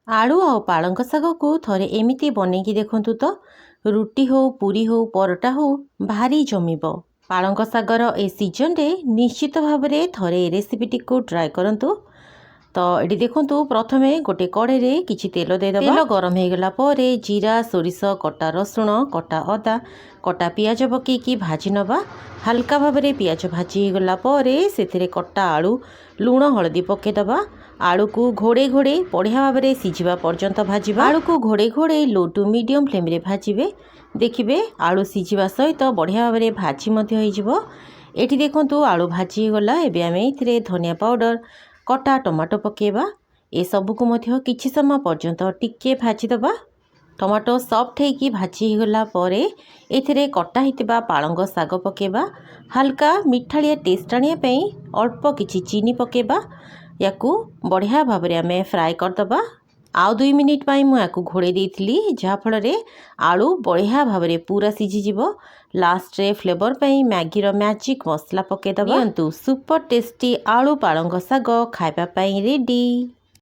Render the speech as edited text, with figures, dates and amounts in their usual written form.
आलू आ पालंग शाग को थरे एमिति बनैकी देखंतु तो रुटी हो पूरी हो परोटा हो भारी जमिब। पालंग शागर ए सीजन रे निश्चित भाव में थरे रेसिपीटी को ट्राए करंतु। तो ये देखंतु प्रथमे गोटे कड़े रे किछि तेल देदेबा। तेल गरम हो गला परे जीरा सोरिष कटा रसुण कटा अदा कटा पियाज पकेकी भाजी नबा। हल्का भाव में पियाज भाजी गला परे सेथिरे कटा आलू लुण हलदी पकेदबा। आलू को घोड़े घोड़े बढ़िया भाव में सीझा पर्यंत भाजवा। आलू को घोड़े घोड़े लो टू मीडियम फ्लेम रे भाजिबे। देखिए आलू सीझा सहित बढ़िया भाव में भाजी हो। एठी देखंतु आलू भाजी गला। एबे आमे इथिरे धनिया पाउडर कटा टमाटो पकेबा। ए सबु को मध्य किछि समय पर्यंत टिके भाजी दबा। टमाटो सॉफ्ट होइकी भाजी गला परे एथिरे कटा हितबा पालंग शाग पकेबा। हल्का मिठालिया टेस्ट आनिया पई अल्प किछि चीनी पकेबा। याकू बढ़िया भाव में आमे फ्राए करदबा। आउ 2 मिनिट पाई मु याकू घोड़े देइथिली जहा फल रे आलू बढ़िया भाव में पूरा सीझी जिवो। लास्ट रे फ्लेवर पई मैगी रो मैजिक मसला पकेदबा। सुपर टेस्टी आलू पालंग शाग खाइबा पई रेडी।